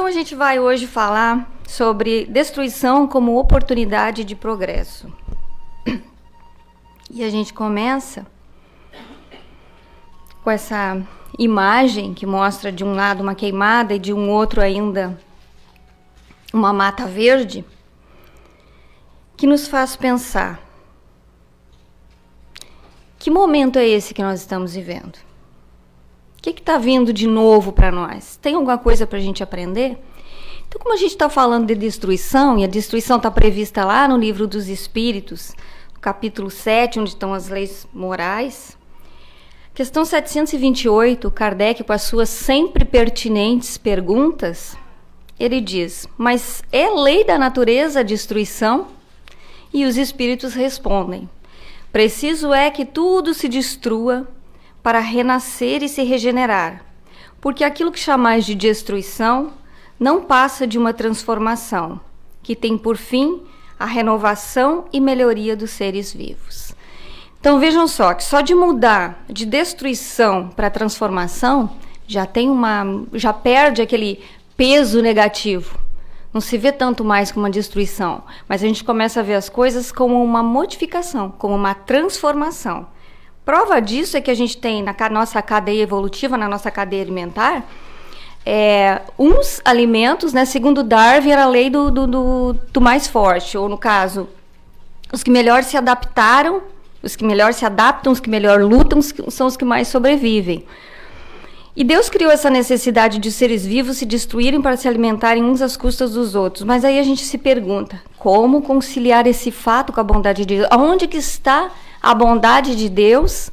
Então a gente vai hoje falar sobre destruição como oportunidade de progresso. E a gente começa com essa imagem que mostra de um lado uma queimada e de um outro ainda uma mata verde, que nos faz pensar: que momento é esse que nós estamos vivendo? O que está vindo de novo para nós? Tem alguma coisa para a gente aprender? Então, como a gente está falando de destruição, e a destruição está prevista lá no Livro dos Espíritos, no capítulo 7, onde estão as leis morais, questão 728, Kardec, com as suas sempre pertinentes perguntas, ele diz: mas é lei da natureza a destruição? E os espíritos respondem: preciso é que tudo se destrua para renascer e se regenerar, porque aquilo que chamais de destruição não passa de uma transformação, que tem por fim a renovação e melhoria dos seres vivos. Então vejam só, que só de mudar de destruição para transformação, já perde aquele peso negativo. Não se vê tanto mais como uma destruição, mas a gente começa a ver as coisas como uma modificação, como uma transformação. Prova disso é que a gente tem na nossa cadeia evolutiva, na nossa cadeia alimentar, uns alimentos, né, segundo Darwin, era a lei do mais forte, ou no caso, os que melhor se adaptaram, os que melhor se adaptam, os que melhor lutam, são os que mais sobrevivem. E Deus criou essa necessidade de seres vivos se destruírem para se alimentarem uns às custas dos outros. Mas aí a gente se pergunta, como conciliar esse fato com a bondade de Deus? Aonde que está a bondade de Deus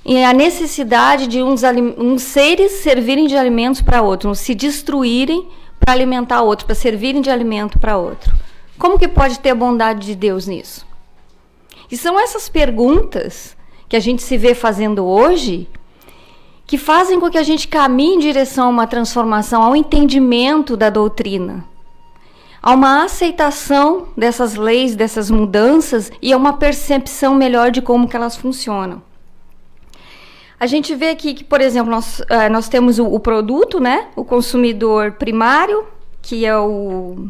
e a necessidade de uns seres servirem de alimentos para outros, se destruírem para alimentar outro, para servirem de alimento para outro? Como que pode ter a bondade de Deus nisso? E são essas perguntas que a gente se vê fazendo hoje que fazem com que a gente caminhe em direção a uma transformação, ao entendimento da doutrina, a uma aceitação dessas leis, dessas mudanças e a uma percepção melhor de como que elas funcionam. A gente vê aqui que, por exemplo, nós temos o produto, né? O consumidor primário, que é o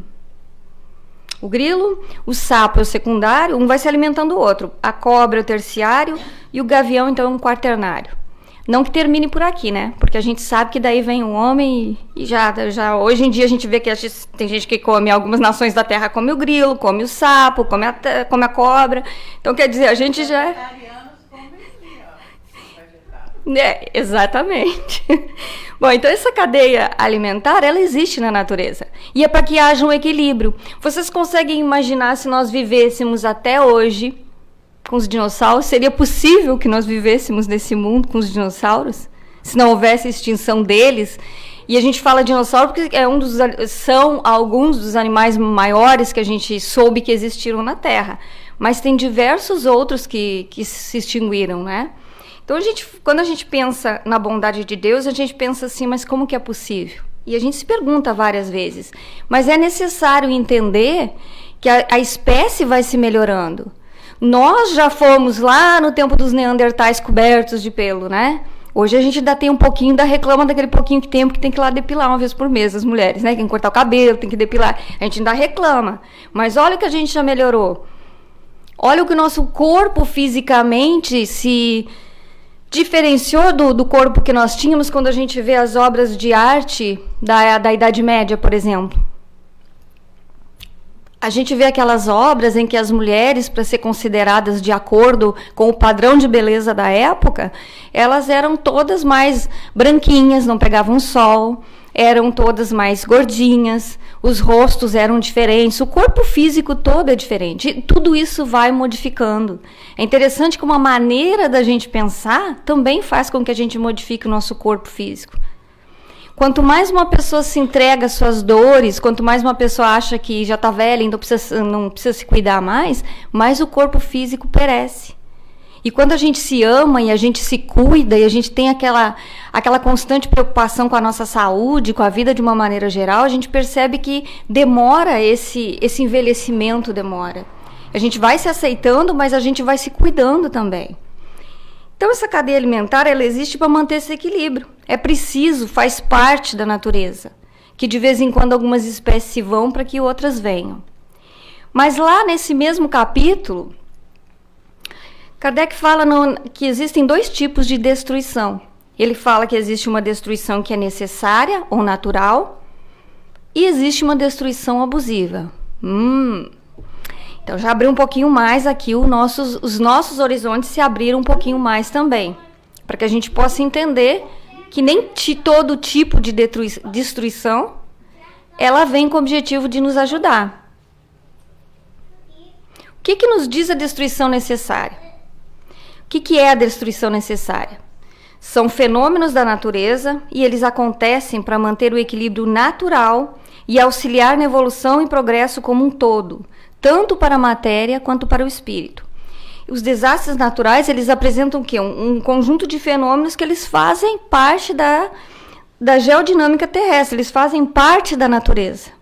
grilo, o sapo é o secundário, um vai se alimentando do outro, a cobra é o terciário e o gavião, então, é um quaternário. Não que termine por aqui, né? Porque a gente sabe que daí vem o homem e já hoje em dia a gente vê que tem gente que come, algumas nações da Terra come o grilo, come o sapo, come a cobra. Então, quer dizer, a gente já... exatamente. Bom, então essa cadeia alimentar, ela existe na natureza. E é para que haja um equilíbrio. Vocês conseguem imaginar se nós vivêssemos até hoje com os dinossauros? Seria possível que nós vivêssemos nesse mundo com os dinossauros? Se não houvesse extinção deles? E a gente fala dinossauro porque são alguns dos animais maiores que a gente soube que existiram na Terra. Mas tem diversos outros que se extinguiram, né? Então, quando a gente pensa na bondade de Deus, a gente pensa assim, mas como que é possível? E a gente se pergunta várias vezes. Mas é necessário entender que a espécie vai se melhorando. Nós já fomos lá no tempo dos neandertais cobertos de pelo, né? Hoje a gente ainda tem um pouquinho, ainda reclama daquele pouquinho de tempo que tem que ir lá depilar uma vez por mês, as mulheres, né? Tem que cortar o cabelo, tem que depilar. A gente ainda reclama. Mas olha o que a gente já melhorou. Olha o que o nosso corpo fisicamente se diferenciou do corpo que nós tínhamos quando a gente vê as obras de arte da Idade Média, por exemplo. A gente vê aquelas obras em que as mulheres, para ser consideradas de acordo com o padrão de beleza da época, elas eram todas mais branquinhas, não pegavam sol, eram todas mais gordinhas, os rostos eram diferentes, o corpo físico todo é diferente. E tudo isso vai modificando. É interessante que uma maneira da gente pensar também faz com que a gente modifique o nosso corpo físico. Quanto mais uma pessoa se entrega às suas dores, quanto mais uma pessoa acha que já está velha e não precisa se cuidar mais o corpo físico perece. E quando a gente se ama e a gente se cuida e a gente tem aquela constante preocupação com a nossa saúde, com a vida de uma maneira geral, a gente percebe que demora esse envelhecimento, demora. A gente vai se aceitando, mas a gente vai se cuidando também. Então essa cadeia alimentar, ela existe para manter esse equilíbrio. É preciso, faz parte da natureza, que de vez em quando algumas espécies se vão para que outras venham. Mas lá nesse mesmo capítulo, Kardec fala que existem 2 tipos de destruição. Ele fala que existe uma destruição que é necessária ou natural e existe uma destruição abusiva. Então já abriu um pouquinho mais aqui, os nossos horizontes se abriram um pouquinho mais também, para que a gente possa entender que nem todo tipo de destruição ela vem com o objetivo de nos ajudar. O que nos diz a destruição necessária? O que é a destruição necessária? São fenômenos da natureza e eles acontecem para manter o equilíbrio natural e auxiliar na evolução e progresso como um todo, tanto para a matéria quanto para o espírito. Os desastres naturais, eles apresentam o quê? Um conjunto de fenômenos que eles fazem parte da geodinâmica terrestre, eles fazem parte da natureza.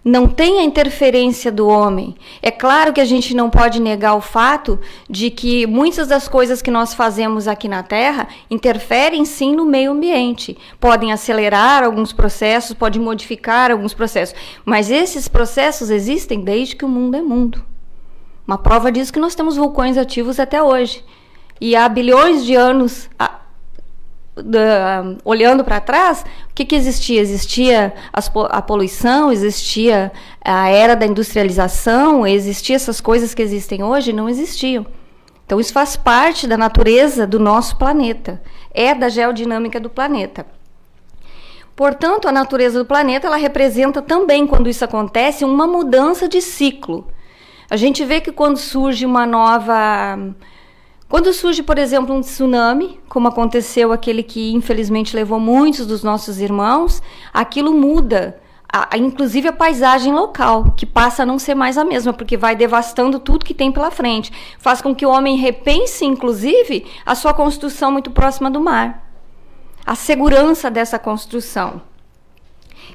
Não tem a interferência do homem. É claro que a gente não pode negar o fato de que muitas das coisas que nós fazemos aqui na Terra interferem sim no meio ambiente. Podem acelerar alguns processos, podem modificar alguns processos. Mas esses processos existem desde que o mundo é mundo. Uma prova disso é que nós temos vulcões ativos até hoje. E há bilhões de anos, olhando para trás, o que existia? Existia a poluição, existia a era da industrialização, existiam essas coisas que existem hoje? Não existiam. Então isso faz parte da natureza do nosso planeta, é da geodinâmica do planeta. Portanto, a natureza do planeta, ela representa também, quando isso acontece, uma mudança de ciclo. A gente vê que quando surge por exemplo, um tsunami, como aconteceu aquele que infelizmente levou muitos dos nossos irmãos, aquilo muda, inclusive a paisagem local, que passa a não ser mais a mesma, porque vai devastando tudo que tem pela frente. Faz com que o homem repense, inclusive, a sua construção muito próxima do mar. A segurança dessa construção.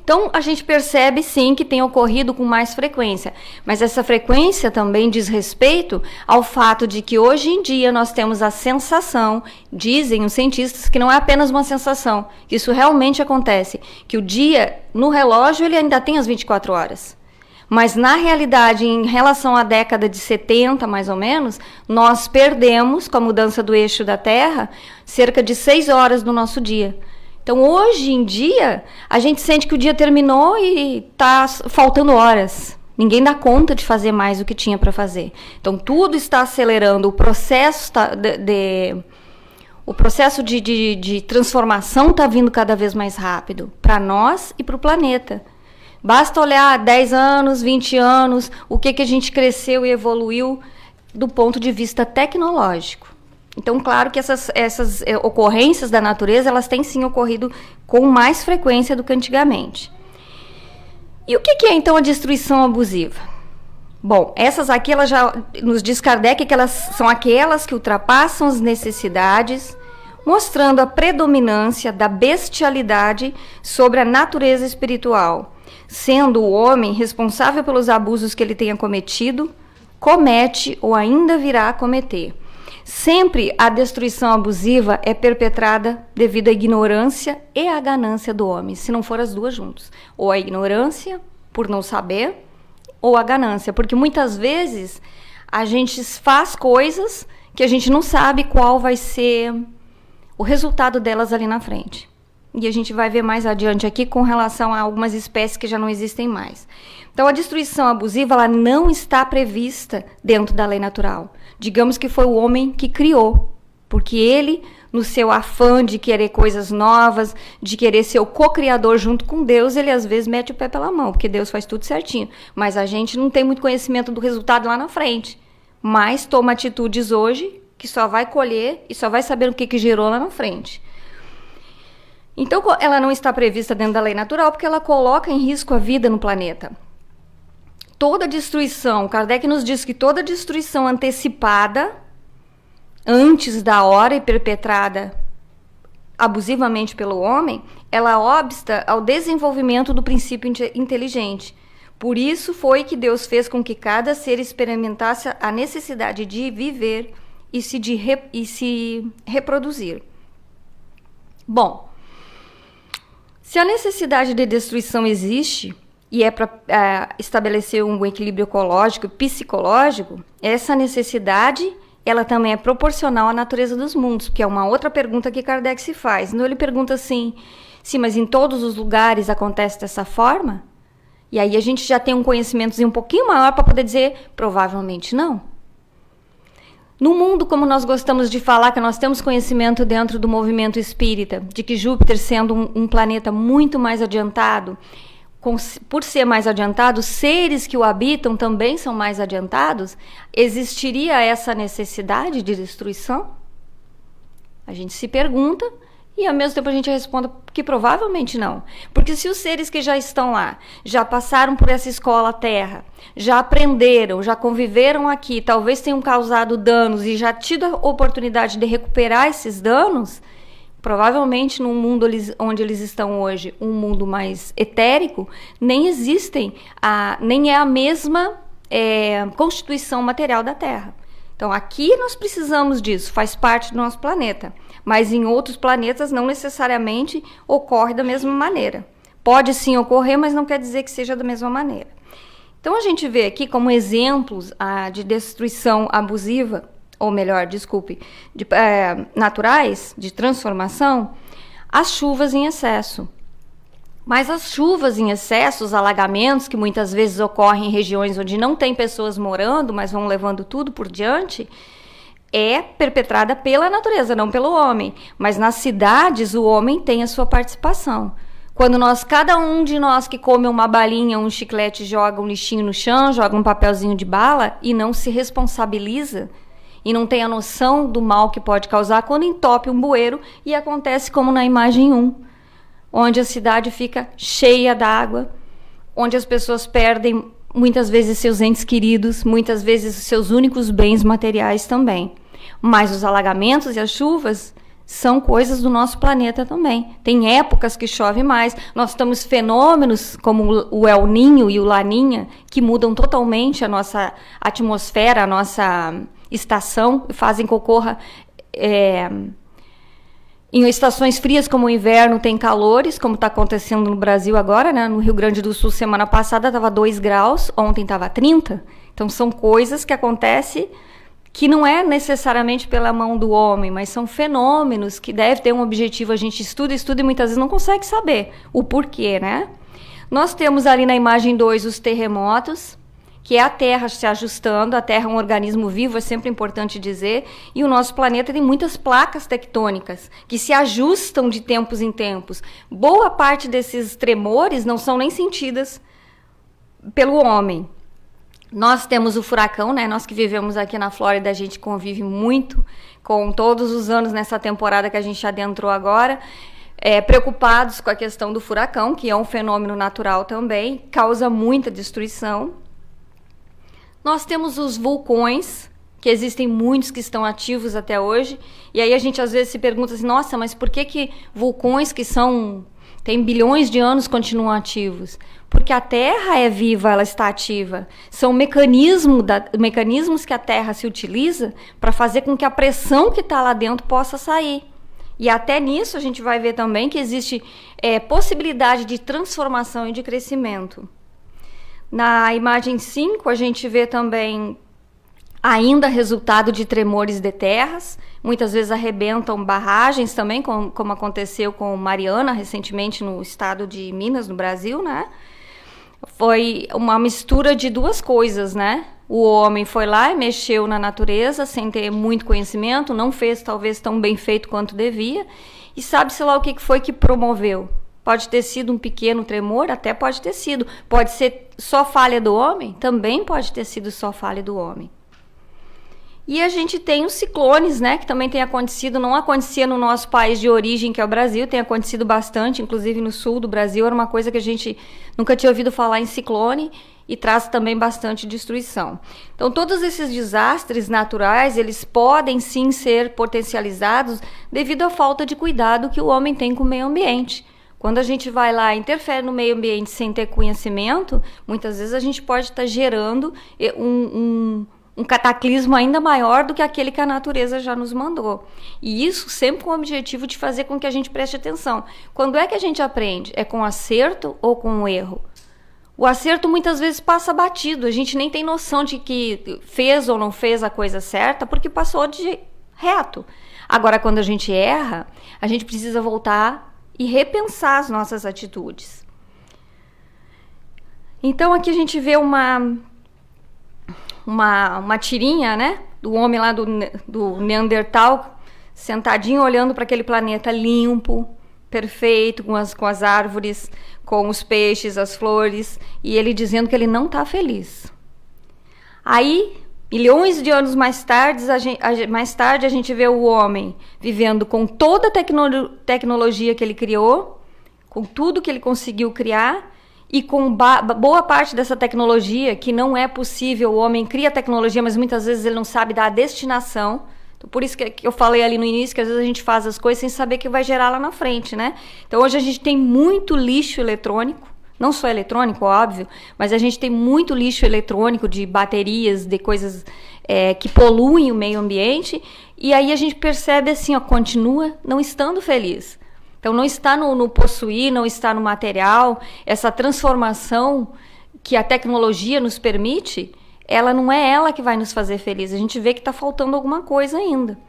Então, a gente percebe, sim, que tem ocorrido com mais frequência. Mas essa frequência também diz respeito ao fato de que hoje em dia nós temos a sensação, dizem os cientistas, que não é apenas uma sensação, que isso realmente acontece, que o dia, no relógio, ele ainda tem as 24 horas. Mas, na realidade, em relação à década de 70, mais ou menos, nós perdemos, com a mudança do eixo da Terra, cerca de 6 horas do nosso dia. Então, hoje em dia, a gente sente que o dia terminou e está faltando horas. Ninguém dá conta de fazer mais o que tinha para fazer. Então, tudo está acelerando. O processo de transformação está vindo cada vez mais rápido para nós e para o planeta. Basta olhar 10 anos, 20 anos, o que a gente cresceu e evoluiu do ponto de vista tecnológico. Então, claro que essas ocorrências da natureza, elas têm sim ocorrido com mais frequência do que antigamente. E o que é, então, a destruição abusiva? Bom, essas aqui, ela já nos diz Kardec que elas são aquelas que ultrapassam as necessidades, mostrando a predominância da bestialidade sobre a natureza espiritual, sendo o homem responsável pelos abusos que ele tenha cometido, comete ou ainda virá a cometer. Sempre a destruição abusiva é perpetrada devido à ignorância e à ganância do homem, se não for as duas juntas. Ou a ignorância, por não saber, ou a ganância. Porque muitas vezes a gente faz coisas que a gente não sabe qual vai ser o resultado delas ali na frente. E a gente vai ver mais adiante aqui com relação a algumas espécies que já não existem mais. Então, a destruição abusiva, ela não está prevista dentro da lei natural. Digamos que foi o homem que criou, porque ele, no seu afã de querer coisas novas, de querer ser o co-criador junto com Deus, ele às vezes mete o pé pela mão, porque Deus faz tudo certinho. Mas a gente não tem muito conhecimento do resultado lá na frente. Mas toma atitudes hoje que só vai colher e só vai saber o que gerou lá na frente. Então, ela não está prevista dentro da lei natural porque ela coloca em risco a vida no planeta. Toda destruição, Kardec nos diz que toda destruição antecipada, antes da hora e perpetrada abusivamente pelo homem, ela obsta ao desenvolvimento do princípio inteligente. Por isso foi que Deus fez com que cada ser experimentasse a necessidade de viver e se reproduzir. Bom, Se a necessidade de destruição existe e é para estabelecer um equilíbrio ecológico e psicológico, essa necessidade ela também é proporcional à natureza dos mundos, que é uma outra pergunta que Kardec se faz. Então ele pergunta assim, sim, mas em todos os lugares acontece dessa forma? E aí a gente já tem um conhecimento um pouquinho maior para poder dizer, provavelmente não. No mundo, como nós gostamos de falar, que nós temos conhecimento dentro do movimento espírita, de que Júpiter, sendo um planeta muito mais adiantado, por ser mais adiantado, os seres que o habitam também são mais adiantados, existiria essa necessidade de destruição? A gente se pergunta e ao mesmo tempo a gente responde que provavelmente não. Porque se os seres que já estão lá, já passaram por essa escola Terra, já aprenderam, já conviveram aqui, talvez tenham causado danos e já tido a oportunidade de recuperar esses danos, provavelmente no mundo onde eles estão hoje, um mundo mais etérico, nem é a mesma constituição material da Terra. Então aqui nós precisamos disso, faz parte do nosso planeta, mas em outros planetas não necessariamente ocorre da mesma maneira. Pode sim ocorrer, mas não quer dizer que seja da mesma maneira. Então a gente vê aqui como exemplos de destruição abusiva, ou melhor, desculpe, naturais, de transformação, as chuvas em excesso. Mas as chuvas em excesso, os alagamentos, que muitas vezes ocorrem em regiões onde não tem pessoas morando, mas vão levando tudo por diante, é perpetrada pela natureza, não pelo homem. Mas nas cidades, o homem tem a sua participação. Quando cada um de nós que come uma balinha, um chiclete, joga um lixinho no chão, joga um papelzinho de bala e não se responsabiliza, e não tem a noção do mal que pode causar, quando entope um bueiro e acontece como na imagem 1, onde a cidade fica cheia d'água, onde as pessoas perdem muitas vezes seus entes queridos, muitas vezes os seus únicos bens materiais também. Mas os alagamentos e as chuvas são coisas do nosso planeta também. Tem épocas que chove mais, nós temos fenômenos como o El Niño e o Laninha, que mudam totalmente a nossa atmosfera, a nossa estação, fazem que ocorra em estações frias como o inverno tem calores, como está acontecendo no Brasil agora, né? No Rio Grande do Sul semana passada estava 2 graus, ontem estava 30. Então são coisas que acontecem que não é necessariamente pela mão do homem, mas são fenômenos que devem ter um objetivo. A gente estuda e muitas vezes não consegue saber o porquê, né? Nós temos ali na imagem 2 os terremotos, que é a Terra se ajustando. A Terra é um organismo vivo, é sempre importante dizer, e o nosso planeta tem muitas placas tectônicas que se ajustam de tempos em tempos. Boa parte desses tremores não são nem sentidas pelo homem. Nós temos o furacão, né? Nós que vivemos aqui na Flórida, a gente convive muito com todos os anos nessa temporada que a gente adentrou agora, preocupados com a questão do furacão, que é um fenômeno natural também, causa muita destruição. Nós temos os vulcões, que existem muitos que estão ativos até hoje, e aí a gente às vezes se pergunta assim, nossa, mas por que vulcões que têm bilhões de anos continuam ativos? Porque a Terra é viva, ela está ativa. São mecanismos que a Terra se utiliza para fazer com que a pressão que está lá dentro possa sair. E até nisso a gente vai ver também que existe possibilidade de transformação e de crescimento. Na imagem 5, a gente vê também ainda resultado de tremores de terras, muitas vezes arrebentam barragens também, como aconteceu com Mariana recentemente no estado de Minas, no Brasil, né? Foi uma mistura de duas coisas, né? O homem foi lá e mexeu na natureza sem ter muito conhecimento, não fez talvez tão bem feito quanto devia, e sabe-se lá o que foi que promoveu. Pode ter sido um pequeno tremor, até pode ter sido. Pode ser só falha do homem? Também pode ter sido só falha do homem. E a gente tem os ciclones, né, que também tem acontecido, não acontecia no nosso país de origem, que é o Brasil, tem acontecido bastante, inclusive no sul do Brasil, era uma coisa que a gente nunca tinha ouvido falar em ciclone, e traz também bastante destruição. Então, todos esses desastres naturais, eles podem sim ser potencializados devido à falta de cuidado que o homem tem com o meio ambiente. Quando a gente vai lá e interfere no meio ambiente sem ter conhecimento, muitas vezes a gente pode estar gerando um cataclismo ainda maior do que aquele que a natureza já nos mandou. E isso sempre com o objetivo de fazer com que a gente preste atenção. Quando é que a gente aprende? É com acerto ou com erro? O acerto muitas vezes passa batido, a gente nem tem noção de que fez ou não fez a coisa certa, porque passou de reto. Agora, quando a gente erra, a gente precisa voltar e repensar as nossas atitudes. Então, aqui a gente vê uma tirinha, né, do homem lá do Neandertal, sentadinho olhando para aquele planeta limpo, perfeito, com as árvores, com os peixes, as flores, e ele dizendo que ele não está feliz. Aí, milhões de anos mais tarde, a gente vê o homem vivendo com toda a tecnologia que ele criou, com tudo que ele conseguiu criar, e com boa parte dessa tecnologia, que não é possível, o homem cria tecnologia, mas muitas vezes ele não sabe dar a destinação. Então, por isso que eu falei ali no início, que às vezes a gente faz as coisas sem saber o que vai gerar lá na frente, né? Então, hoje a gente tem muito lixo eletrônico, não só eletrônico, óbvio, mas a gente tem muito lixo eletrônico de baterias, de coisas que poluem o meio ambiente, e aí a gente percebe assim, ó, continua não estando feliz. Então, não está no possuir, não está no material. Essa transformação que a tecnologia nos permite, ela não é ela que vai nos fazer felizes. A gente vê que está faltando alguma coisa ainda.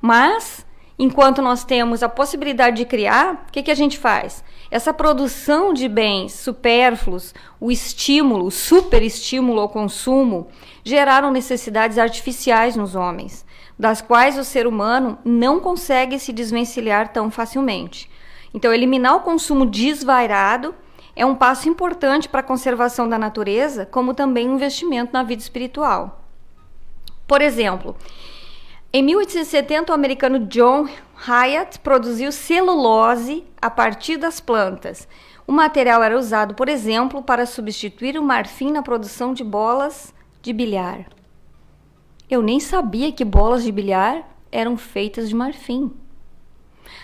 Mas, enquanto nós temos a possibilidade de criar, o que a gente faz? Essa produção de bens supérfluos, o estímulo, o superestímulo ao consumo, geraram necessidades artificiais nos homens, das quais o ser humano não consegue se desvencilhar tão facilmente. Então, eliminar o consumo desvairado é um passo importante para a conservação da natureza, como também um investimento na vida espiritual. Por exemplo, em 1870, o americano John Hyatt produziu celulose a partir das plantas. O material era usado, por exemplo, para substituir o marfim na produção de bolas de bilhar. Eu nem sabia que bolas de bilhar eram feitas de marfim.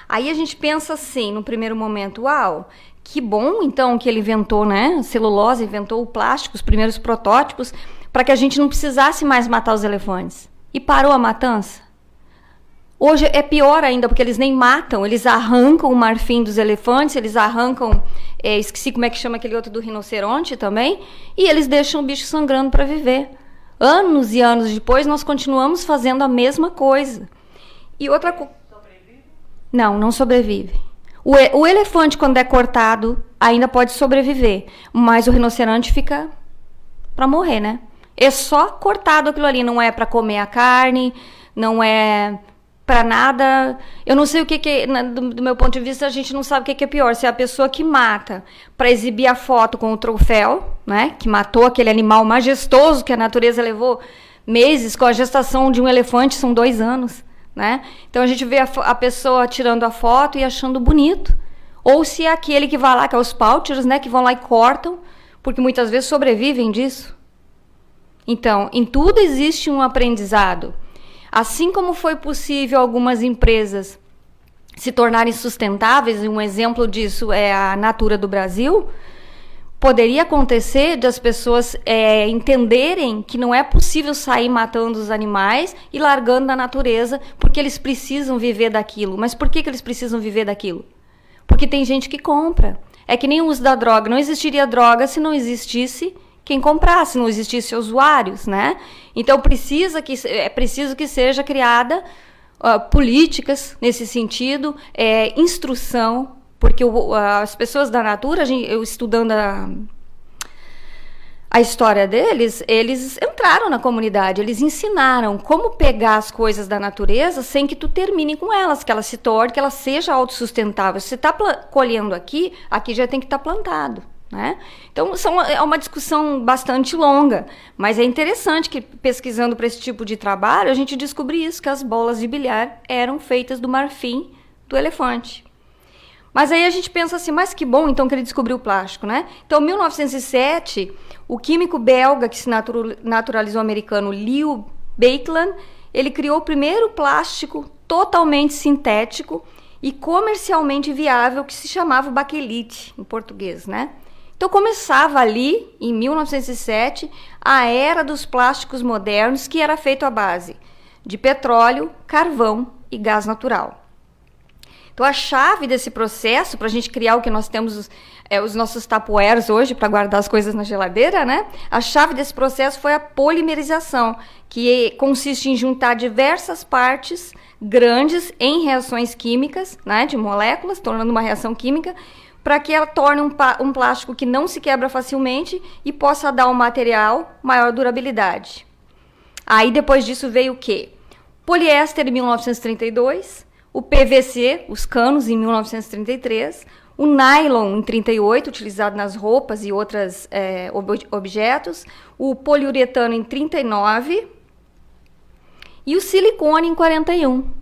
Aí a gente pensa assim, no primeiro momento, uau, que bom então que ele inventou, né? A celulose, inventou o plástico, os primeiros protótipos, para que a gente não precisasse mais matar os elefantes. E parou a matança? Hoje é pior ainda, porque eles nem matam, eles arrancam o marfim dos elefantes, eles arrancam, esqueci como é que chama aquele outro do rinoceronte também, e eles deixam o bicho sangrando para viver. Anos e anos depois, nós continuamos fazendo a mesma coisa. E outra coisa... Não sobrevive. O elefante, quando é cortado, ainda pode sobreviver, mas o rinoceronte fica para morrer, né? É só cortado aquilo ali, não é para comer a carne, não é para nada. Eu não sei o que do meu ponto de vista, a gente não sabe o que é pior, se é a pessoa que mata para exibir a foto com o troféu, né? Que matou aquele animal majestoso que a natureza levou meses, com a gestação de um elefante são 2 anos. Né? Então a gente vê a pessoa tirando a foto e achando bonito. Ou se é aquele que vai lá, que é os poachers, né, que vão lá e cortam, porque muitas vezes sobrevivem disso. Então, em tudo existe um aprendizado. Assim como foi possível algumas empresas se tornarem sustentáveis, e um exemplo disso é a Natura do Brasil, poderia acontecer de as pessoas entenderem que não é possível sair matando os animais e largando na natureza, porque eles precisam viver daquilo. Mas por que eles precisam viver daquilo? Porque tem gente que compra. É que nem o uso da droga. Não existiria droga se não existisse quem comprasse, não existisse usuários, né? Então é preciso que seja criada políticas nesse sentido, instrução, porque as pessoas da Natura, eu estudando a história deles, eles entraram na comunidade, eles ensinaram como pegar as coisas da natureza sem que tu termine com elas, que ela se torne, que ela seja autossustentável. Se você está colhendo aqui já tem que estar plantado, né? Então é uma discussão bastante longa, mas é interessante que pesquisando para esse tipo de trabalho, a gente descobri isso, que as bolas de bilhar eram feitas do marfim do elefante. Mas aí a gente pensa assim, mas que bom então que ele descobriu o plástico, né? Então, em 1907, o químico belga que se naturalizou americano, Leo Baekeland, ele criou o primeiro plástico totalmente sintético e comercialmente viável, que se chamava baquelite, em português, né? Então começava ali, em 1907, a era dos plásticos modernos, que era feito à base de petróleo, carvão e gás natural. Então a chave desse processo, para a gente criar o que nós temos, os nossos tupperwares hoje, para guardar as coisas na geladeira, né? A chave desse processo foi a polimerização, que consiste em juntar diversas partes grandes em reações químicas, né, de moléculas, tornando uma reação química, para que ela torne um plástico que não se quebra facilmente e possa dar um material maior durabilidade. Aí depois disso veio o quê? Poliéster em 1932, o PVC, os canos, em 1933, o nylon em 38, utilizado nas roupas e outros objetos, o poliuretano em 39 e o silicone em 41.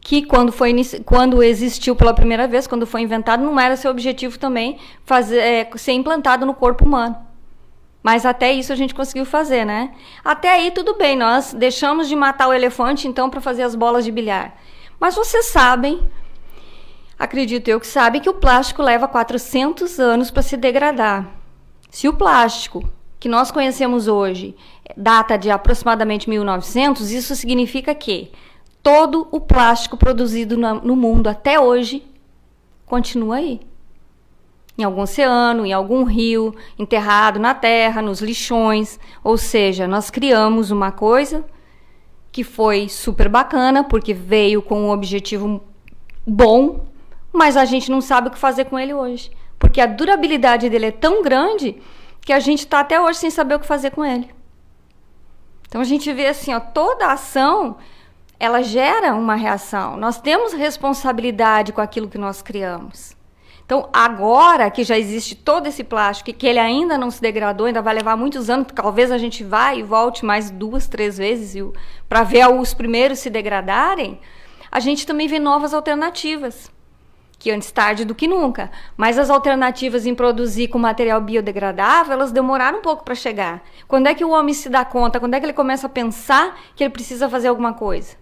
Que quando existiu pela primeira vez, quando foi inventado, não era seu objetivo também ser implantado no corpo humano. Mas até isso a gente conseguiu fazer, né? Até aí tudo bem, nós deixamos de matar o elefante então para fazer as bolas de bilhar. Mas vocês sabem, acredito eu que sabem, que o plástico leva 400 anos para se degradar. Se o plástico que nós conhecemos hoje data de aproximadamente 1900, isso significa que todo o plástico produzido no mundo até hoje continua aí. Em algum oceano, em algum rio, enterrado na terra, nos lixões. Ou seja, nós criamos uma coisa que foi super bacana, porque veio com um objetivo bom, mas a gente não sabe o que fazer com ele hoje. Porque a durabilidade dele é tão grande que a gente está até hoje sem saber o que fazer com ele. Então a gente vê assim, ó, toda ação, ela gera uma reação. Nós temos responsabilidade com aquilo que nós criamos. Então, agora que já existe todo esse plástico e que ele ainda não se degradou, ainda vai levar muitos anos, talvez a gente vá e volte mais 2, 3 vezes para ver os primeiros se degradarem, a gente também vê novas alternativas, que antes tarde do que nunca. Mas as alternativas em produzir com material biodegradável, elas demoraram um pouco para chegar. Quando é que o homem se dá conta? Quando é que ele começa a pensar que ele precisa fazer alguma coisa?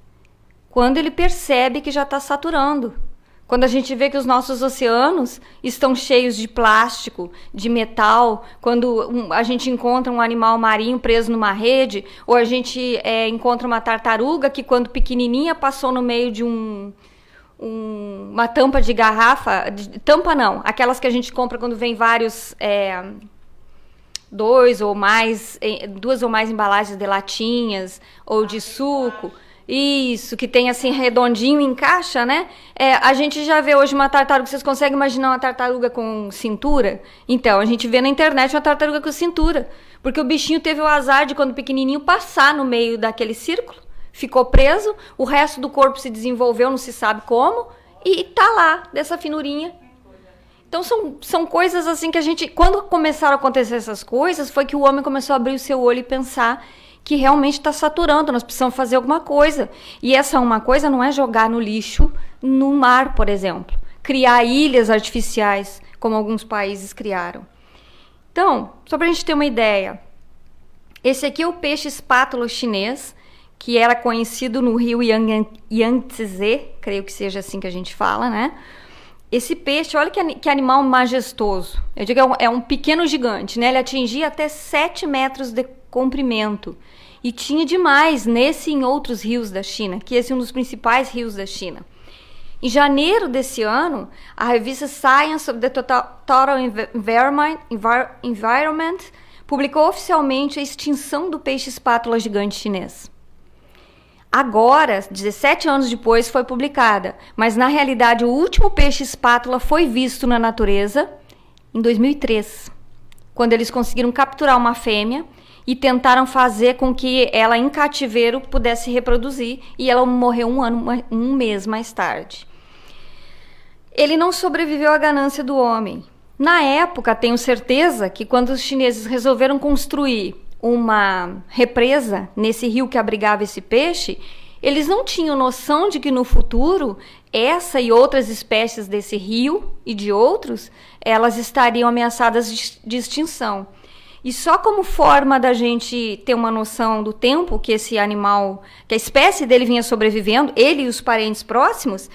Quando ele percebe que já está saturando. Quando a gente vê que os nossos oceanos estão cheios de plástico, de metal, quando a gente encontra um animal marinho preso numa rede, ou a gente encontra uma tartaruga que, quando pequenininha, passou no meio de uma tampa de garrafa, tampa não, aquelas que a gente compra quando vem vários, duas ou mais embalagens de latinhas ou de suco. Isso, que tem assim redondinho em caixa, né? A gente já vê hoje uma tartaruga. Vocês conseguem imaginar uma tartaruga com cintura? Então, a gente vê na internet uma tartaruga com cintura. Porque o bichinho teve o azar de, quando pequenininho, passar no meio daquele círculo, ficou preso, o resto do corpo se desenvolveu, não se sabe como, e tá lá, dessa finurinha. Então, são coisas assim que a gente... Quando começaram a acontecer essas coisas, foi que o homem começou a abrir o seu olho e pensar que realmente está saturando, nós precisamos fazer alguma coisa. E essa uma coisa não é jogar no lixo no mar, por exemplo. Criar ilhas artificiais, como alguns países criaram. Então, só para a gente ter uma ideia, esse aqui é o peixe espátula chinês, que era conhecido no rio Yangtze, creio que seja assim que a gente fala, né? Esse peixe, olha que animal majestoso. Eu digo, é um pequeno gigante, né? Ele atingia até 7 metros de comprimento. E tinha demais nesse e em outros rios da China, que esse é um dos principais rios da China. Em janeiro desse ano, a revista Science of the Total Environment publicou oficialmente a extinção do peixe espátula gigante chinês. Agora, 17 anos depois, foi publicada, mas na realidade o último peixe espátula foi visto na natureza em 2003, quando eles conseguiram capturar uma fêmea e tentaram fazer com que ela, em cativeiro, pudesse reproduzir, e ela morreu um mês mais tarde. Ele não sobreviveu à ganância do homem. Na época, tenho certeza que quando os chineses resolveram construir uma represa nesse rio que abrigava esse peixe, eles não tinham noção de que no futuro essa e outras espécies desse rio e de outros, elas estariam ameaçadas de extinção. E só como forma da gente ter uma noção do tempo que esse animal, que a espécie dele vinha sobrevivendo, ele e os parentes próximos,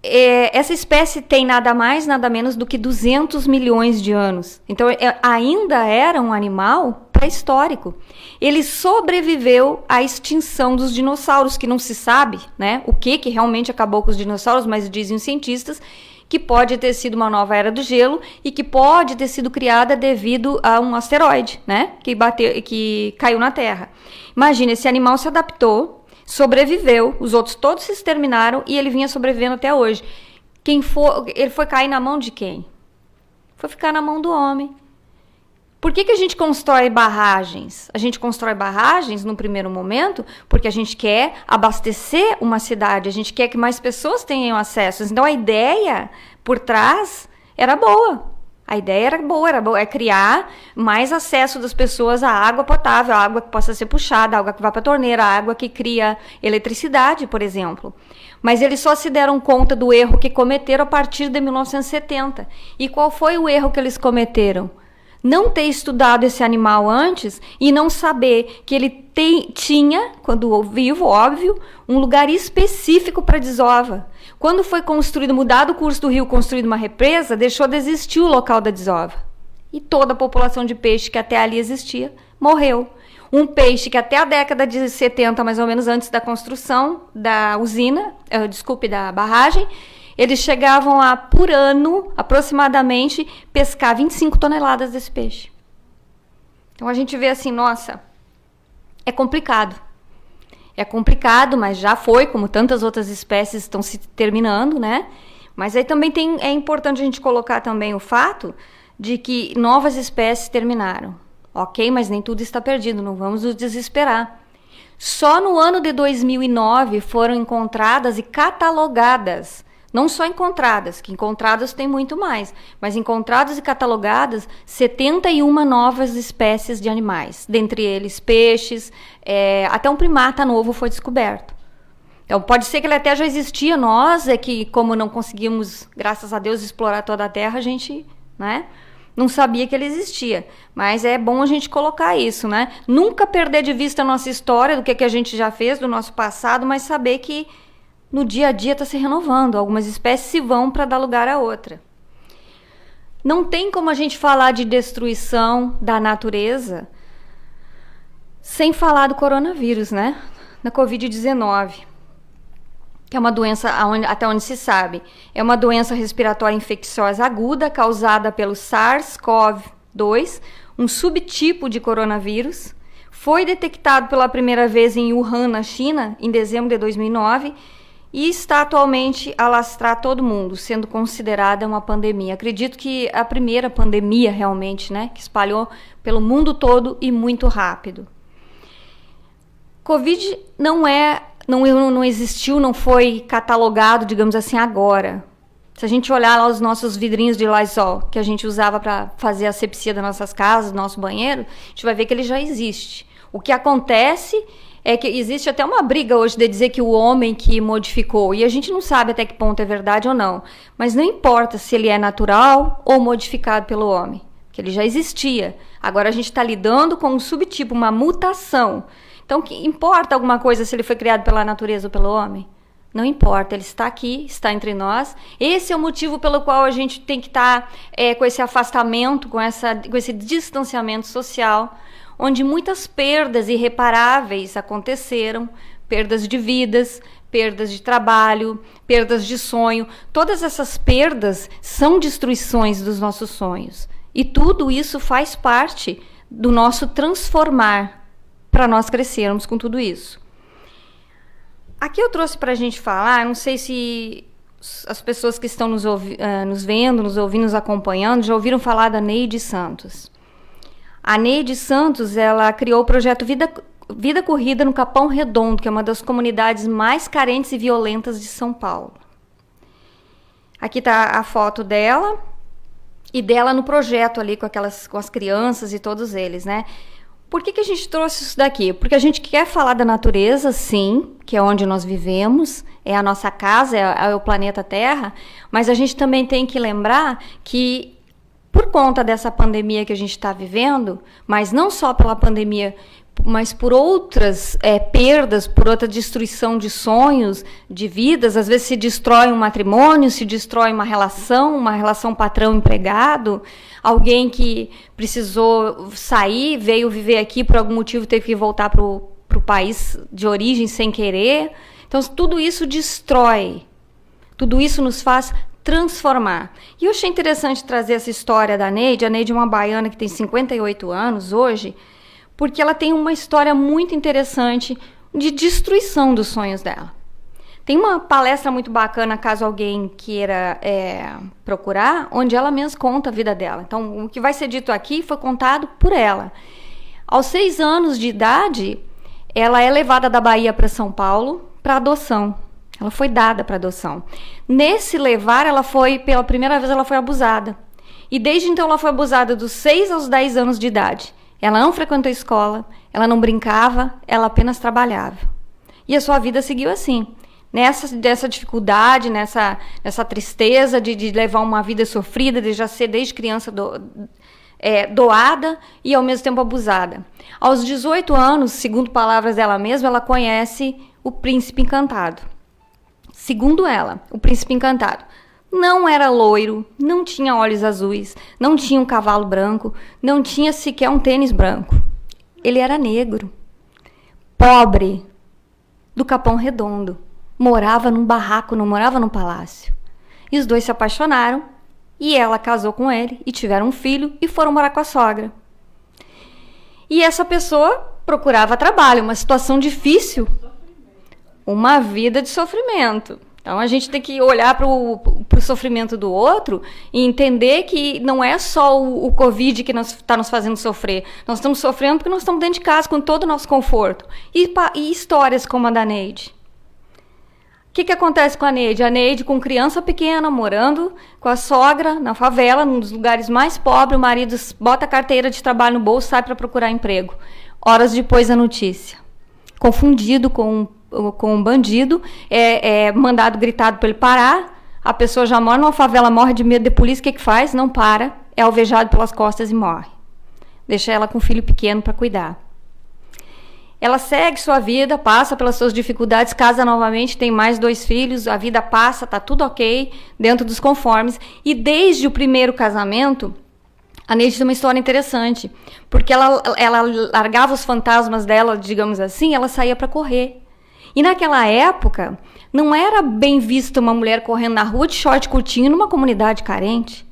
essa espécie tem nada mais, nada menos do que 200 milhões de anos. Então, ainda era um animal pré-histórico. Ele sobreviveu à extinção dos dinossauros, que não se sabe, né, o que realmente acabou com os dinossauros, mas dizem os cientistas que pode ter sido uma nova era do gelo e que pode ter sido criada devido a um asteroide, né, que caiu na Terra. Imagina, esse animal se adaptou, sobreviveu, os outros todos se exterminaram e ele vinha sobrevivendo até hoje. Ele foi cair na mão de quem? Foi ficar na mão do homem. Por que a gente constrói barragens? A gente constrói barragens no primeiro momento porque a gente quer abastecer uma cidade, a gente quer que mais pessoas tenham acesso. Então a ideia por trás era boa. A ideia era boa, é criar mais acesso das pessoas à água potável, à água que possa ser puxada, à água que vai para a torneira, à água que cria eletricidade, por exemplo. Mas eles só se deram conta do erro que cometeram a partir de 1970. E qual foi o erro que eles cometeram? Não ter estudado esse animal antes e não saber que ele tinha, quando vivo, óbvio, um lugar específico para desova. Quando foi construído, mudado o curso do rio, construído uma represa, deixou de existir o local da desova. E toda a população de peixe que até ali existia morreu. Um peixe que até a década de 70, mais ou menos antes da construção da usina, da barragem, eles chegavam a, por ano, aproximadamente, pescar 25 toneladas desse peixe. Então a gente vê assim, nossa, é complicado. É complicado, mas já foi, como tantas outras espécies estão se terminando, né? Mas aí também é importante a gente colocar também o fato de que novas espécies terminaram. Ok, mas nem tudo está perdido, não vamos nos desesperar. Só no ano de 2009 foram encontradas e catalogadas, não só encontradas, que encontradas tem muito mais, mas encontradas e catalogadas 71 novas espécies de animais, dentre eles peixes, até um primata novo foi descoberto. Então pode ser que ele até já existia, nós é que como não conseguimos, graças a Deus, explorar toda a Terra, a gente, né, não sabia que ele existia, mas é bom a gente colocar isso, né? Nunca perder de vista a nossa história, do que a gente já fez, do nosso passado, mas saber que no dia a dia está se renovando, algumas espécies se vão para dar lugar a outra. Não tem como a gente falar de destruição da natureza sem falar do coronavírus, né? Da Covid-19, que é uma doença, até onde se sabe, é uma doença respiratória infecciosa aguda causada pelo SARS-CoV-2, um subtipo de coronavírus. Foi detectado pela primeira vez em Wuhan, na China, em dezembro de 2009, e está atualmente a alastrar todo mundo, sendo considerada uma pandemia. Acredito que a primeira pandemia realmente, né, que espalhou pelo mundo todo e muito rápido. Covid não existiu, não foi catalogado, digamos assim, agora. Se a gente olhar lá os nossos vidrinhos de Lysol, que a gente usava para fazer a asepsia das nossas casas, do nosso banheiro, a gente vai ver que ele já existe. O que acontece é que existe até uma briga hoje de dizer que o homem que modificou, e a gente não sabe até que ponto é verdade ou não, mas não importa se ele é natural ou modificado pelo homem, que ele já existia. Agora a gente está lidando com um subtipo, uma mutação. Então, que importa alguma coisa se ele foi criado pela natureza ou pelo homem? Não importa, ele está aqui, está entre nós. Esse é o motivo pelo qual a gente tem que estar com esse afastamento, com esse distanciamento social, onde muitas perdas irreparáveis aconteceram, perdas de vidas, perdas de trabalho, perdas de sonho. Todas essas perdas são destruições dos nossos sonhos. E tudo isso faz parte do nosso transformar, para nós crescermos com tudo isso. Aqui eu trouxe para a gente falar, não sei se as pessoas que estão nos vendo, nos ouvindo, nos acompanhando, já ouviram falar da Neide Santos. A Neide Santos, ela criou o projeto Vida Corrida no Capão Redondo, que é uma das comunidades mais carentes e violentas de São Paulo. Aqui está a foto dela e dela no projeto ali com as crianças e todos eles, né? Por que a gente trouxe isso daqui? Porque a gente quer falar da natureza, sim, que é onde nós vivemos, é a nossa casa, é o planeta Terra, mas a gente também tem que lembrar que, por conta dessa pandemia que a gente está vivendo, mas não só pela pandemia, mas por outras perdas, por outra destruição de sonhos, de vidas. Às vezes se destrói um matrimônio, se destrói uma relação patrão-empregado, alguém que precisou sair, veio viver aqui por algum motivo, teve que voltar para o país de origem sem querer. Então tudo isso destrói, tudo isso nos faz transformar. E eu achei interessante trazer essa história da Neide. A Neide é uma baiana que tem 58 anos hoje, porque ela tem uma história muito interessante de destruição dos sonhos dela. Tem uma palestra muito bacana, caso alguém queira procurar, onde ela mesma conta a vida dela. Então, o que vai ser dito aqui foi contado por ela. Aos 6 anos de idade, ela é levada da Bahia para São Paulo para adoção. Ela foi dada para adoção. Nesse levar, pela primeira vez, ela foi abusada. E desde então ela foi abusada dos 6 aos 10 anos de idade. Ela não frequentou escola, ela não brincava, ela apenas trabalhava. E a sua vida seguiu assim. Nessa dificuldade, nessa tristeza de levar uma vida sofrida, de já ser desde criança doada e ao mesmo tempo abusada. Aos 18 anos, segundo palavras dela mesma, ela conhece o príncipe encantado. Segundo ela, o príncipe encantado não era loiro, não tinha olhos azuis, não tinha um cavalo branco, não tinha sequer um tênis branco. Ele era negro, pobre, do Capão Redondo, morava num barraco, não morava num palácio. E os dois se apaixonaram, e ela casou com ele, e tiveram um filho, e foram morar com a sogra. E essa pessoa procurava trabalho, uma situação difícil, uma vida de sofrimento. Então a gente tem que olhar para o sofrimento do outro e entender que não é só o Covid que está nos fazendo sofrer. Nós estamos sofrendo porque nós estamos dentro de casa com todo o nosso conforto. E histórias como a da Neide. O que acontece com a Neide? A Neide, com criança pequena, morando com a sogra na favela, num dos lugares mais pobres, o marido bota a carteira de trabalho no bolso e sai para procurar emprego. Horas depois a notícia. Confundido com um bandido, mandado gritado para ele parar, a pessoa já mora numa favela, morre de medo de polícia, o que faz? Não para, é alvejado pelas costas e morre. Deixa ela com um filho pequeno para cuidar. Ela segue sua vida, passa pelas suas dificuldades, casa novamente, tem mais 2 filhos, a vida passa, tá tudo ok, dentro dos conformes, e desde o primeiro casamento, a Neide tem uma história interessante, porque ela largava os fantasmas dela, digamos assim, ela saía para correr. E naquela época, não era bem vista uma mulher correndo na rua de short curtinho numa comunidade carente.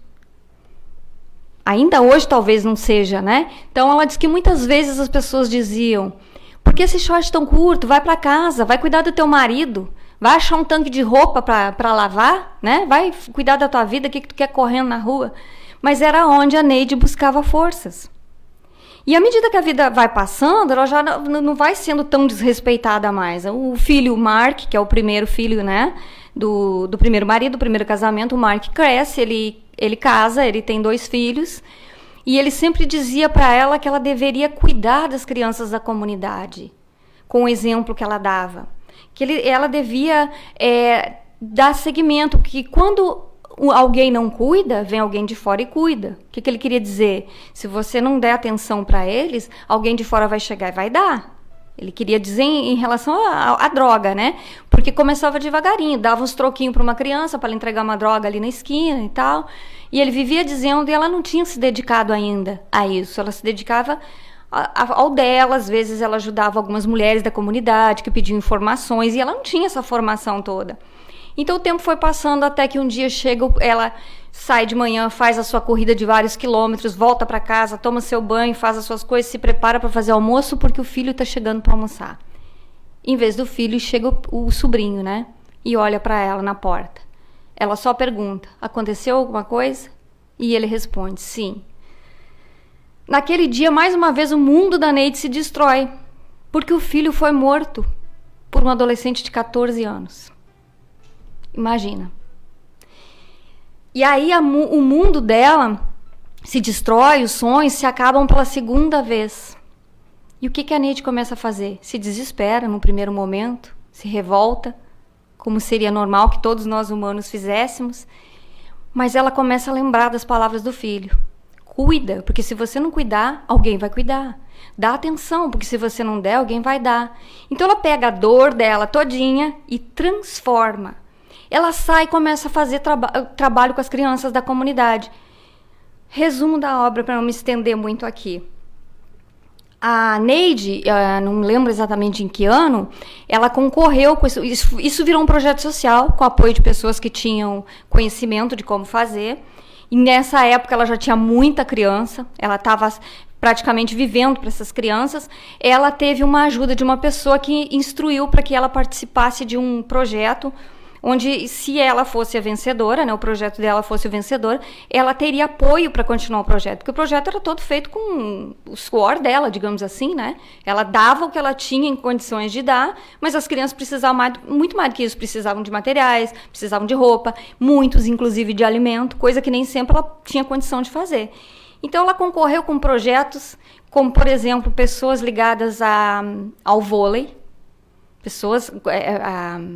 Ainda hoje talvez não seja, né? Então ela diz que muitas vezes as pessoas diziam: por que esse short tão curto? Vai para casa, vai cuidar do teu marido, vai achar um tanque de roupa para lavar, né? Vai cuidar da tua vida, o que tu quer correndo na rua? Mas era onde a Neide buscava forças. E à medida que a vida vai passando, ela já não vai sendo tão desrespeitada mais. O filho Mark, que é o primeiro filho, né, do primeiro marido, do primeiro casamento, o Mark cresce, ele casa, ele tem 2 filhos, e ele sempre dizia para ela que ela deveria cuidar das crianças da comunidade, com o exemplo que ela dava. Que ela devia dar seguimento, que quando alguém não cuida, vem alguém de fora e cuida. O que ele queria dizer? Se você não der atenção para eles, alguém de fora vai chegar e vai dar. Ele queria dizer em relação à droga, né? Porque começava devagarinho, dava uns troquinhos para uma criança para ela entregar uma droga ali na esquina e tal. E ele vivia dizendo, e ela não tinha se dedicado ainda a isso. Ela se dedicava ao dela, às vezes ela ajudava algumas mulheres da comunidade que pediam informações, e ela não tinha essa formação toda. Então o tempo foi passando até que um dia ela sai de manhã, faz a sua corrida de vários quilômetros, volta para casa, toma seu banho, faz as suas coisas, se prepara para fazer almoço porque o filho está chegando para almoçar. Em vez do filho, chega o sobrinho, né? E olha para ela na porta. Ela só pergunta: aconteceu alguma coisa? E ele responde: sim. Naquele dia, mais uma vez, o mundo da Neide se destrói, porque o filho foi morto por um adolescente de 14 anos. Imagina. E aí o mundo dela se destrói, os sonhos se acabam pela segunda vez. E o que a Neide começa a fazer? Se desespera no primeiro momento, se revolta, como seria normal que todos nós humanos fizéssemos, mas ela começa a lembrar das palavras do filho. Cuida, porque se você não cuidar, alguém vai cuidar. Dá atenção, porque se você não der, alguém vai dar. Então ela pega a dor dela todinha e transforma. Ela sai e começa a fazer trabalho com as crianças da comunidade. Resumo da obra, para não me estender muito aqui. A Neide, não lembro exatamente em que ano, ela concorreu com isso. Isso virou um projeto social, com apoio de pessoas que tinham conhecimento de como fazer. E nessa época ela já tinha muita criança, ela estava praticamente vivendo para essas crianças. Ela teve uma ajuda de uma pessoa que instruiu para que ela participasse de um projeto onde, se ela fosse a vencedora, né, o projeto dela fosse o vencedor, ela teria apoio para continuar o projeto, porque o projeto era todo feito com o suor dela, digamos assim, né? Ela dava o que ela tinha em condições de dar, mas as crianças precisavam muito mais do que isso, precisavam de materiais, precisavam de roupa, muitos, inclusive, de alimento, coisa que nem sempre ela tinha condição de fazer. Então, ela concorreu com projetos como, por exemplo, pessoas ligadas ao vôlei,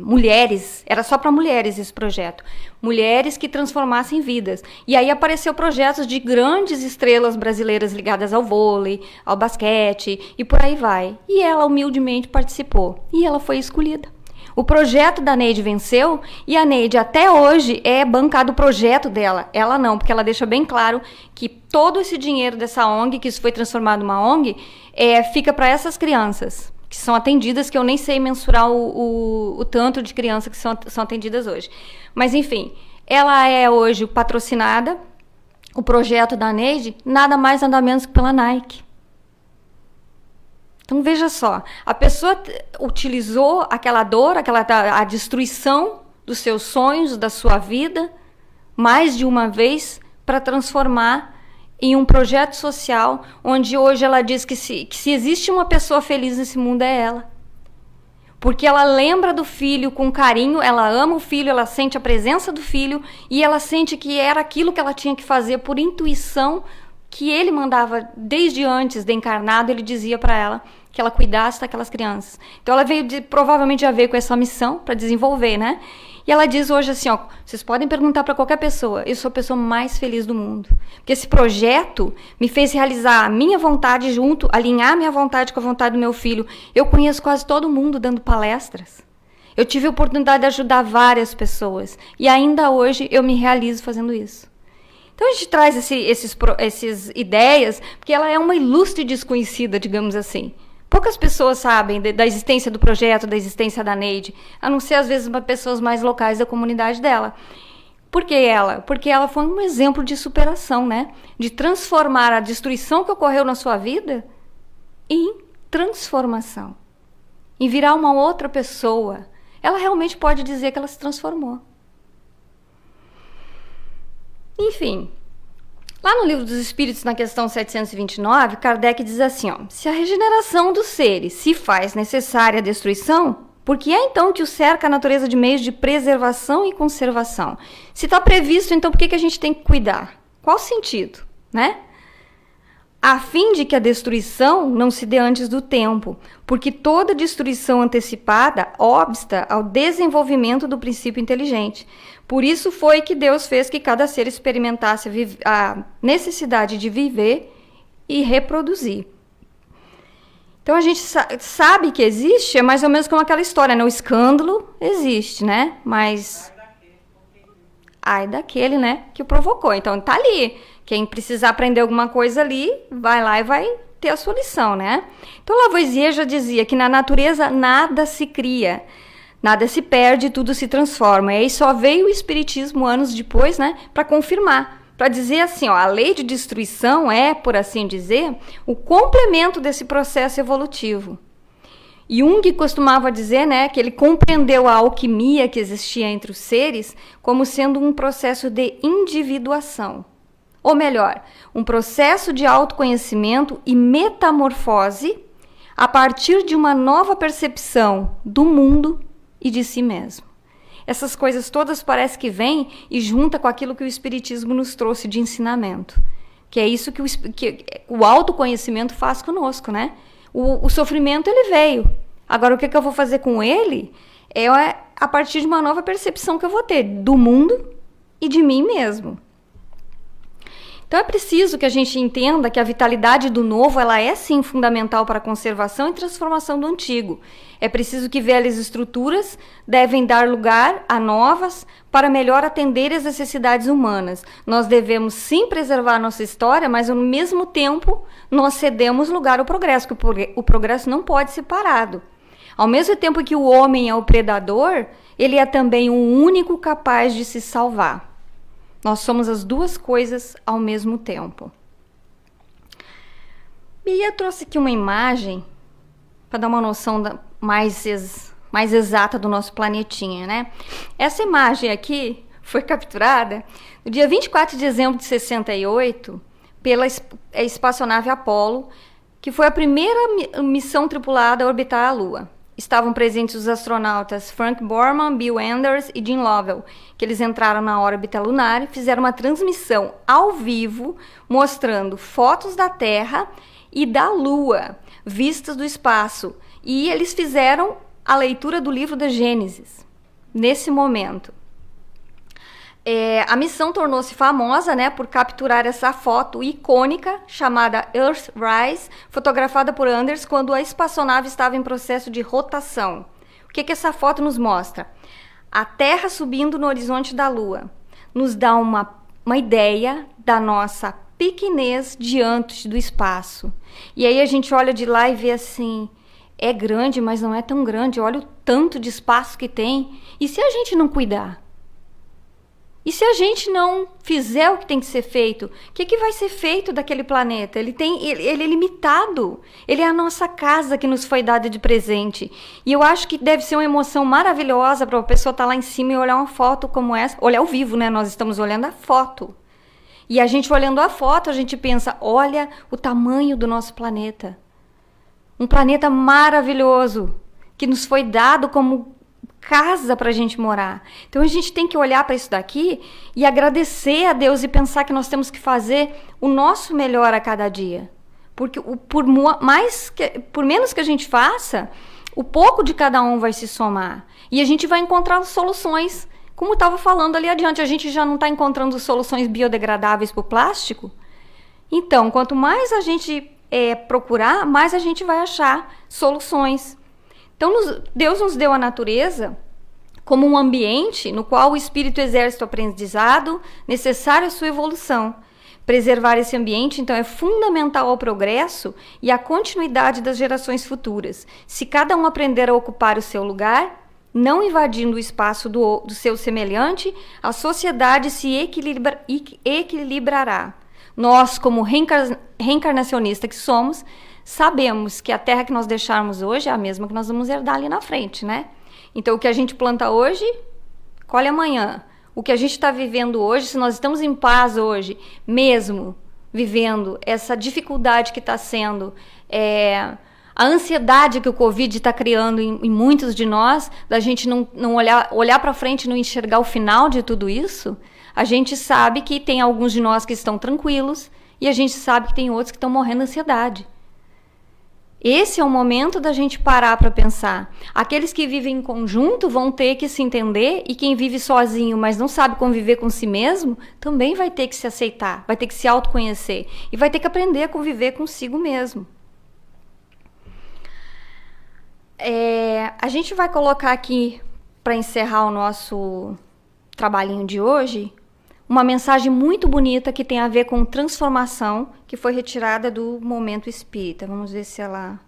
mulheres, era só para mulheres esse projeto, mulheres que transformassem vidas. E aí apareceu projetos de grandes estrelas brasileiras ligadas ao vôlei, ao basquete e por aí vai. E ela humildemente participou e ela foi escolhida. O projeto da Neide venceu e a Neide até hoje é bancado o projeto dela. Ela não, porque ela deixa bem claro que todo esse dinheiro dessa ONG, que isso foi transformado numa ONG, fica para essas crianças que são atendidas, que eu nem sei mensurar o tanto de crianças que são atendidas hoje. Mas, enfim, ela é hoje patrocinada, o projeto da Neide, nada mais, nada menos que pela Nike. Então, veja só, a pessoa utilizou aquela dor, a destruição dos seus sonhos, da sua vida, mais de uma vez, para transformar em um projeto social, onde hoje ela diz que se existe uma pessoa feliz nesse mundo é ela. Porque ela lembra do filho com carinho, ela ama o filho, ela sente a presença do filho e ela sente que era aquilo que ela tinha que fazer por intuição, que ele mandava desde antes de encarnado, ele dizia para ela que ela cuidasse daquelas crianças. Então ela provavelmente já veio com essa missão para desenvolver, né? E ela diz hoje assim, ó, vocês podem perguntar para qualquer pessoa, eu sou a pessoa mais feliz do mundo. Porque esse projeto me fez realizar a minha vontade junto, alinhar a minha vontade com a vontade do meu filho. Eu conheço quase todo mundo dando palestras. Eu tive a oportunidade de ajudar várias pessoas. E ainda hoje eu me realizo fazendo isso. Então a gente traz essas ideias, porque ela é uma ilustre desconhecida, digamos assim. Poucas pessoas sabem da existência do projeto, da existência da Neide, a não ser, às vezes, pessoas mais locais da comunidade dela. Por que ela? Porque ela foi um exemplo de superação, né? De transformar a destruição que ocorreu na sua vida em transformação. Em virar uma outra pessoa. Ela realmente pode dizer que ela se transformou. Enfim, lá no Livro dos Espíritos, na questão 729, Kardec diz assim, ó, se a regeneração dos seres se faz necessária a destruição, por que é então que o cerca a natureza de meios de preservação e conservação? Se está previsto, então por que a gente tem que cuidar? Qual o sentido, né? A fim de que a destruição não se dê antes do tempo, porque toda destruição antecipada obsta ao desenvolvimento do princípio inteligente. Por isso foi que Deus fez que cada ser experimentasse a necessidade de viver e reproduzir. Então a gente sabe que existe, é mais ou menos como aquela história, né? O escândalo existe, né? Mas ai daquele, né, que o provocou. Então tá ali. Quem precisar aprender alguma coisa ali, vai lá e vai ter a sua lição, né? Então Lavoisier já dizia que na natureza nada se cria, nada se perde, tudo se transforma. E aí só veio o Espiritismo anos depois, né, para confirmar, para dizer assim, ó, a lei de destruição é, por assim dizer, o complemento desse processo evolutivo. Jung costumava dizer, né, que ele compreendeu a alquimia que existia entre os seres como sendo um processo de individuação. Ou melhor, um processo de autoconhecimento e metamorfose a partir de uma nova percepção do mundo e de si mesmo. Essas coisas todas parece que vêm e junta com aquilo que o Espiritismo nos trouxe de ensinamento. Que é isso que o autoconhecimento faz conosco, né? O sofrimento, ele veio. Agora, o que eu vou fazer com ele é a partir de uma nova percepção que eu vou ter do mundo e de mim mesmo. Então é preciso que a gente entenda que a vitalidade do novo, ela é sim fundamental para a conservação e transformação do antigo. É preciso que velhas estruturas devem dar lugar a novas para melhor atender às necessidades humanas. Nós devemos sim preservar nossa história, mas ao mesmo tempo nós cedemos lugar ao progresso, porque o progresso não pode ser parado. Ao mesmo tempo que o homem é o predador, ele é também o único capaz de se salvar. Nós somos as duas coisas ao mesmo tempo. Bia trouxe aqui uma imagem para dar uma noção mais exata do nosso planetinha, né? Essa imagem aqui foi capturada no dia 24 de dezembro de 68 pela espaçonave Apollo, que foi a primeira missão tripulada a orbitar a Lua. Estavam presentes os astronautas Frank Borman, Bill Anders e Jim Lovell, que eles entraram na órbita lunar e fizeram uma transmissão ao vivo mostrando fotos da Terra e da Lua, vistas do espaço. E eles fizeram a leitura do livro da Gênesis, nesse momento. A missão tornou-se famosa, né, por capturar essa foto icônica chamada Earthrise, fotografada por Anders quando a espaçonave estava em processo de rotação. O que essa foto nos mostra? A Terra subindo no horizonte da Lua. Nos dá uma ideia da nossa pequenez diante do espaço. E aí a gente olha de lá e vê assim, é grande, mas não é tão grande, olha o tanto de espaço que tem. E se a gente não cuidar? E se a gente não fizer o que tem que ser feito, o que vai ser feito daquele planeta? Ele é limitado. Ele é a nossa casa que nos foi dada de presente. E eu acho que deve ser uma emoção maravilhosa para a pessoa estar lá em cima e olhar uma foto como essa. Olhar ao vivo, né? Nós estamos olhando a foto. E a gente olhando a foto, a gente pensa, olha o tamanho do nosso planeta. Um planeta maravilhoso, que nos foi dado como casa para a gente morar. Então a gente tem que olhar para isso daqui e agradecer a Deus e pensar que nós temos que fazer o nosso melhor a cada dia. Porque por menos que a gente faça, o pouco de cada um vai se somar. E a gente vai encontrar soluções, como eu estava falando ali adiante, a gente já não está encontrando soluções biodegradáveis para o plástico. Então, quanto mais a gente procurar, mais a gente vai achar soluções. Então, Deus nos deu a natureza como um ambiente no qual o espírito exerce o aprendizado necessário à sua evolução. Preservar esse ambiente, então, é fundamental ao progresso e à continuidade das gerações futuras. Se cada um aprender a ocupar o seu lugar, não invadindo o espaço do seu semelhante, a sociedade se equilibrará. Nós, como reencarnacionistas que somos, sabemos que a terra que nós deixarmos hoje é a mesma que nós vamos herdar ali na frente, né? Então, o que a gente planta hoje, colhe amanhã. O que a gente está vivendo hoje, se nós estamos em paz hoje, mesmo vivendo essa dificuldade que está sendo, a ansiedade que o Covid está criando em muitos de nós, da gente não olhar para frente e não enxergar o final de tudo isso, a gente sabe que tem alguns de nós que estão tranquilos e a gente sabe que tem outros que estão morrendo de ansiedade. Esse é o momento da gente parar para pensar. Aqueles que vivem em conjunto vão ter que se entender, e quem vive sozinho, mas não sabe conviver com si mesmo, também vai ter que se aceitar, vai ter que se autoconhecer e vai ter que aprender a conviver consigo mesmo. A gente vai colocar aqui, para encerrar o nosso trabalhinho de hoje, uma mensagem muito bonita que tem a ver com transformação, que foi retirada do Momento Espírita. Vamos ver se ela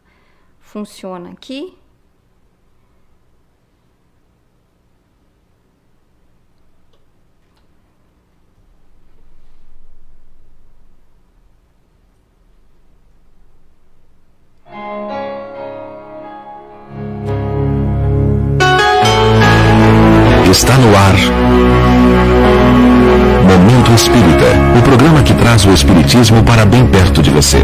funciona aqui. Está no ar Momento Espírita, o programa que traz o espiritismo para bem perto de você.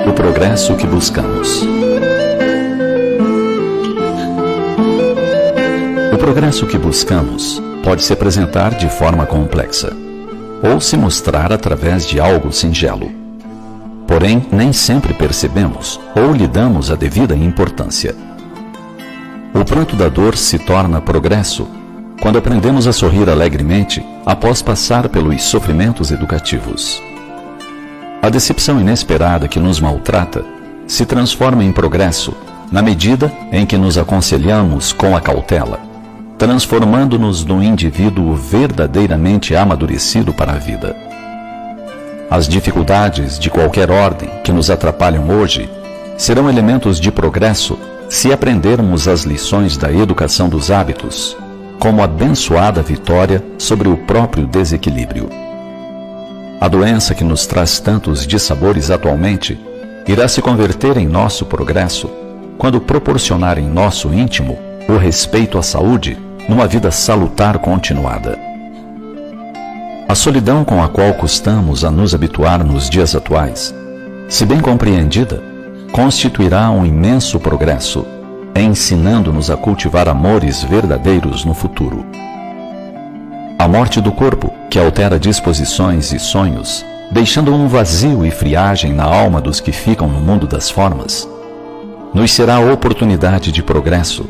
O progresso que buscamos. O progresso que buscamos pode se apresentar de forma complexa, ou se mostrar através de algo singelo. porém nem sempre percebemos ou lhe damos a devida importância. O pranto da dor se torna progresso quando aprendemos a sorrir alegremente após passar pelos sofrimentos educativos. A decepção inesperada que nos maltrata se transforma em progresso na medida em que nos aconselhamos com a cautela, transformando-nos num indivíduo verdadeiramente amadurecido para a vida. As dificuldades de qualquer ordem que nos atrapalham hoje serão elementos de progresso se aprendermos as lições da educação dos hábitos, como a abençoada vitória sobre o próprio desequilíbrio. A doença que nos traz tantos dissabores atualmente irá se converter em nosso progresso quando proporcionar em nosso íntimo o respeito à saúde numa vida salutar continuada. A solidão com a qual custamos a nos habituar nos dias atuais, se bem compreendida, constituirá um imenso progresso, ensinando-nos a cultivar amores verdadeiros no futuro. A morte do corpo, que altera disposições e sonhos, deixando um vazio e friagem na alma dos que ficam no mundo das formas, nos será oportunidade de progresso,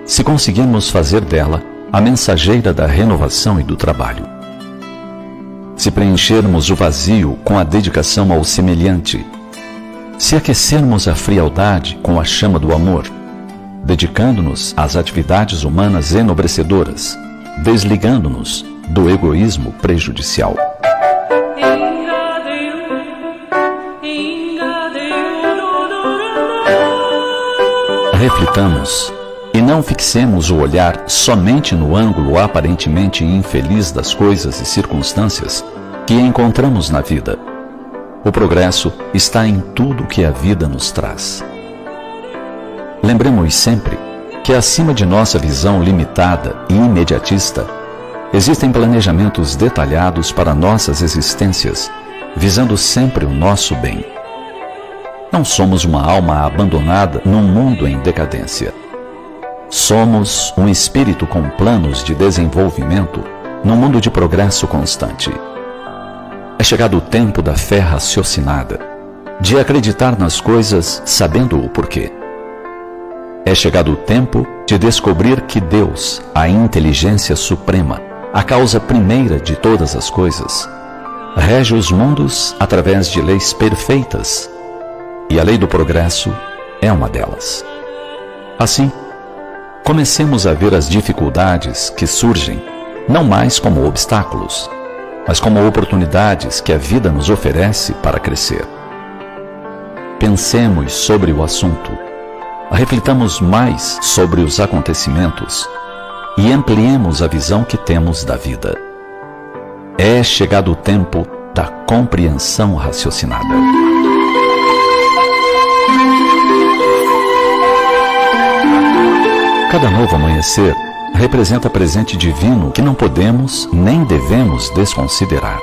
se conseguirmos fazer dela a mensageira da renovação e do trabalho. Se preenchermos o vazio com a dedicação ao semelhante, se aquecermos a frialdade com a chama do amor, dedicando-nos às atividades humanas enobrecedoras, desligando-nos do egoísmo prejudicial. Reflitamos e não fixemos o olhar somente no ângulo aparentemente infeliz das coisas e circunstâncias que encontramos na vida. O progresso está em tudo que a vida nos traz. Lembremos sempre que acima de nossa visão limitada e imediatista, existem planejamentos detalhados para nossas existências, visando sempre o nosso bem. Não somos uma alma abandonada num mundo em decadência. Somos um espírito com planos de desenvolvimento num mundo de progresso constante. É chegado o tempo da fé raciocinada, de acreditar nas coisas sabendo o porquê. É chegado o tempo de descobrir que Deus, a inteligência suprema, a causa primeira de todas as coisas, rege os mundos através de leis perfeitas, e a lei do progresso é uma delas. Assim, comecemos a ver as dificuldades que surgem, não mais como obstáculos, mas como oportunidades que a vida nos oferece para crescer. Pensemos sobre o assunto, reflitamos mais sobre os acontecimentos e ampliemos a visão que temos da vida. É chegado o tempo da compreensão raciocinada. Cada novo amanhecer representa presente divino que não podemos nem devemos desconsiderar.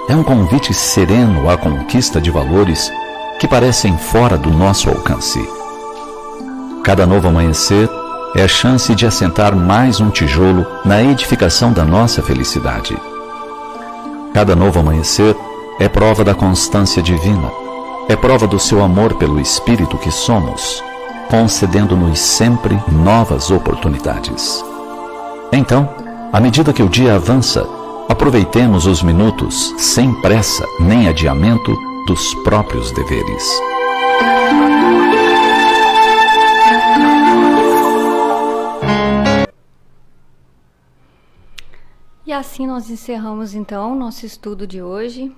É um convite sereno à conquista de valores que parecem fora do nosso alcance. Cada novo amanhecer é a chance de assentar mais um tijolo na edificação da nossa felicidade. Cada novo amanhecer é prova da constância divina, é prova do seu amor pelo Espírito que somos, concedendo-nos sempre novas oportunidades. Então, à medida que o dia avança, aproveitemos os minutos sem pressa nem adiamento dos próprios deveres. E assim nós encerramos então nosso estudo de hoje,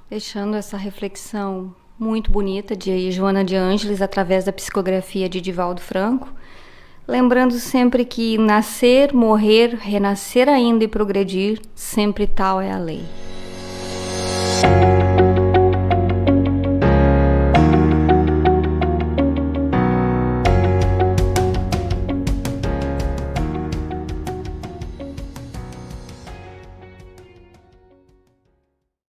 deixando essa reflexão muito bonita de Joana de Ângeles através da psicografia de Divaldo Franco, lembrando sempre que nascer, morrer, renascer ainda e progredir, sempre tal é a lei.